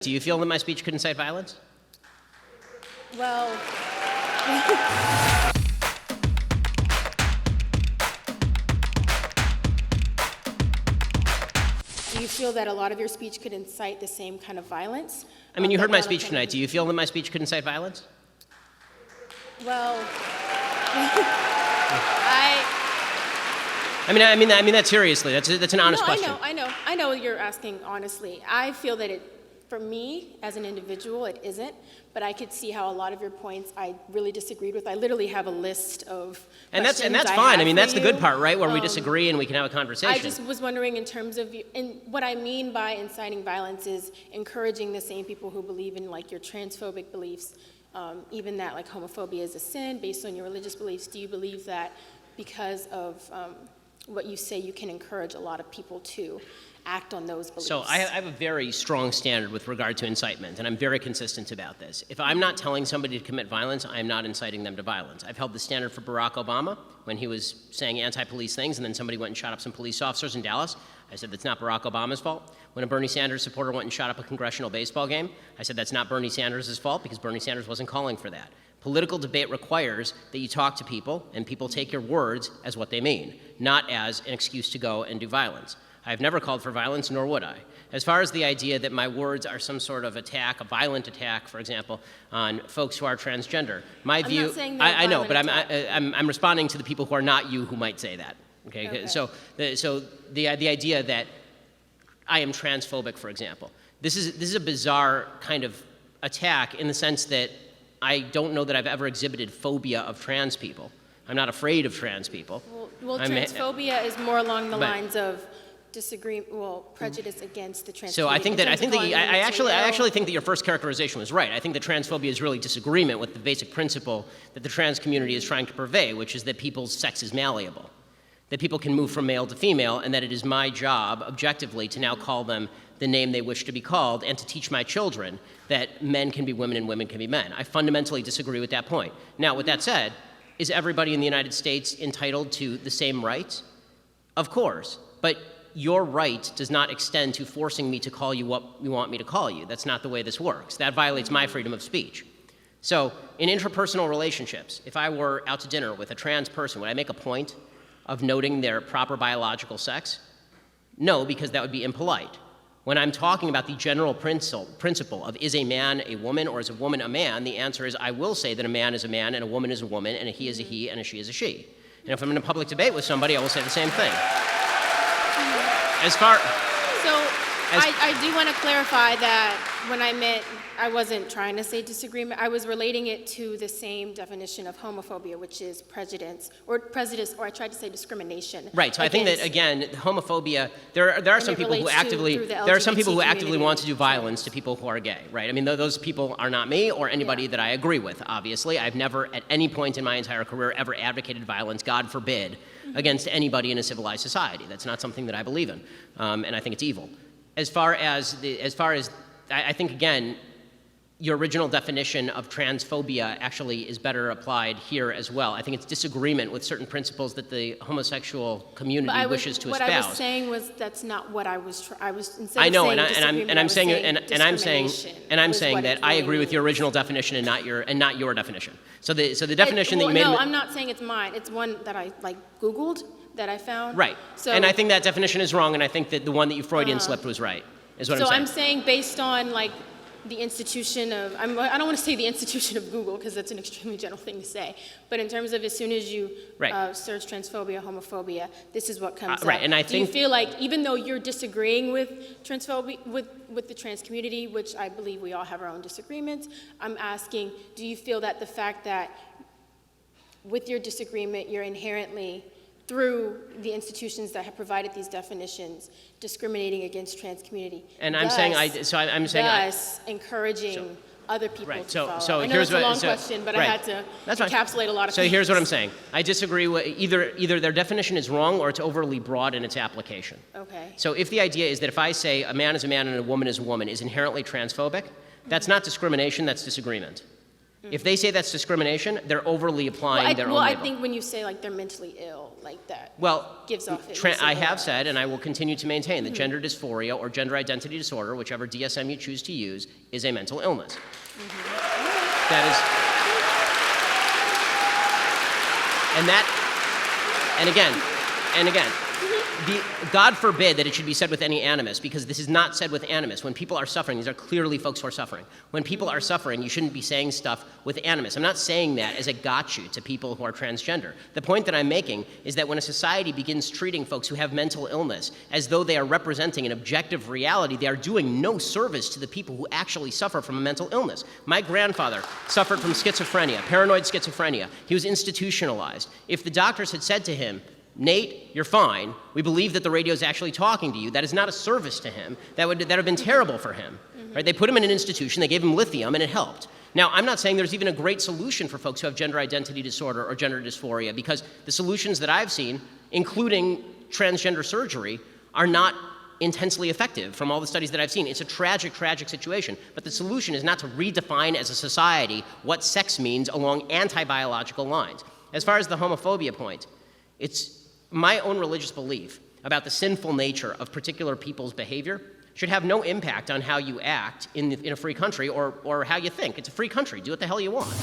Do you feel that my speech could incite violence? Well, do you feel that a lot of your speech could incite the same kind of violence? I mean, you that heard my Donald speech Trump- tonight. Do you feel that my speech could incite violence? Well, I mean that seriously. That's an honest question. I know you're asking honestly. I feel that for me, as an individual, it isn't, but I could see how a lot of your points I really disagreed with. I literally have a list of And that's questions I fine. have I mean, for that's the good you. part, right? Where we disagree and we can have a conversation. I just was wondering in terms of, and what I mean by inciting violence is encouraging the same people who believe in like your transphobic beliefs, even that like homophobia is a sin based on your religious beliefs. Do you believe that because of what you say, you can encourage a lot of people to act on those beliefs? So I have a very strong standard with regard to incitement, and I'm very consistent about this. If I'm not telling somebody to commit violence, I am not inciting them to violence. I've held the standard for Barack Obama when he was saying anti-police things, and then somebody went and shot up some police officers in Dallas. I said that's not Barack Obama's fault. When a Bernie Sanders supporter went and shot up a congressional baseball game, I said that's not Bernie Sanders' fault because Bernie Sanders wasn't calling for that. Political debate requires that you talk to people and people take your words as what they mean, not as an excuse to go and do violence. I've never called for violence, nor would I. As far as the idea that my words are some sort of attack, a violent attack, for example, on folks who are transgender, my view— I'm not saying I know, but attack. I'm responding to the people who are not you who might say that. Okay? So the idea that I am transphobic, for example, this is a bizarre kind of attack in the sense that I don't know that I've ever exhibited phobia of trans people. I'm not afraid of trans people. Well, transphobia is more along the lines of prejudice against the trans So community. I actually think that your first characterization was right. I think that transphobia is really disagreement with the basic principle that the trans community is trying to purvey, which is that people's sex is malleable, that people can move from male to female, and that it is my job, objectively, to now call them the name they wish to be called, and to teach my children that men can be women and women can be men. I fundamentally disagree with that point. Now, with that said, is everybody in the United States entitled to the same rights? Of course, but your right does not extend to forcing me to call you what you want me to call you. That's not the way this works. That violates my freedom of speech. So in interpersonal relationships, if I were out to dinner with a trans person, would I make a point of noting their proper biological sex? No, because that would be impolite. When I'm talking about the general principle of is a man a woman or is a woman a man, the answer is I will say that a man is a man and a woman is a woman and a he is a he and a she is a she. And if I'm in a public debate with somebody, I will say the same thing. I do want to clarify that when I meant, I wasn't trying to say disagreement. I was relating it to the same definition of homophobia, which is prejudice, or I tried to say discrimination. Right. So I think that again, homophobia. There are some people who actively want to do violence to people who are gay. Right. I mean, those people are not me or anybody that I agree with. Obviously, I've never at any point in my entire career ever advocated violence. God forbid, against anybody in a civilized society. That's not something that I believe in, and I think it's evil. As far as I think again, your original definition of transphobia actually is better applied here as well. I think it's disagreement with certain principles that the homosexual community wishes to espouse. What I was saying was that's not what I was. I was instead I know, of saying I'm saying that I agree with your means. original definition and not your definition. So the definition that you made. No, I'm not saying it's mine. It's one that I Googled that I found. Right. So, and I think that definition is wrong, and I think that the one that you Freudian slipped was right. Is what I'm saying. So I'm saying based on the institution of, I don't want to say the institution of Google because that's an extremely general thing to say, but in terms of as soon as you search transphobia, homophobia, this is what comes up. Right, and Do you feel like even though you're disagreeing with transphobia, with the trans community, which I believe we all have our own disagreements, I'm asking, do you feel that the fact that with your disagreement, you're inherently through the institutions that have provided these definitions, discriminating against trans community. And thus encouraging other people to follow. So I know here's it's a long question, but I had to encapsulate a lot of things. So here's what I'm saying. I disagree with either their definition is wrong or it's overly broad in its application. Okay. So if the idea is that if I say a man is a man and a woman is a woman is inherently transphobic, that's not discrimination, that's disagreement. If they say that's discrimination, they're overly applying their own Well, I label. think when you say like they're mentally ill, like that Well, gives off. I have said, and I will continue to maintain, that gender dysphoria or gender identity disorder, whichever DSM you choose to use, is a mental illness. That is, and again, God forbid that it should be said with any animus, because this is not said with animus. When people are suffering, these are clearly folks who are suffering. When people are suffering, you shouldn't be saying stuff with animus. I'm not saying that as a gotcha to people who are transgender. The point that I'm making is that when a society begins treating folks who have mental illness as though they are representing an objective reality, they are doing no service to the people who actually suffer from a mental illness. My grandfather suffered from schizophrenia, paranoid schizophrenia. He was institutionalized. If the doctors had said to him, Nate, you're fine. We believe that the radio is actually talking to you. That is not a service to him. That would have been terrible for him. Right? They put him in an institution. They gave him lithium, and it helped. Now, I'm not saying there's even a great solution for folks who have gender identity disorder or gender dysphoria, because the solutions that I've seen, including transgender surgery, are not intensely effective from all the studies that I've seen. It's a tragic, tragic situation. But the solution is not to redefine as a society what sex means along anti-biological lines. As far as the homophobia point, it's my own religious belief about the sinful nature of particular people's behavior should have no impact on how you act in a free country or how you think. It's a free country. Do what the hell you want.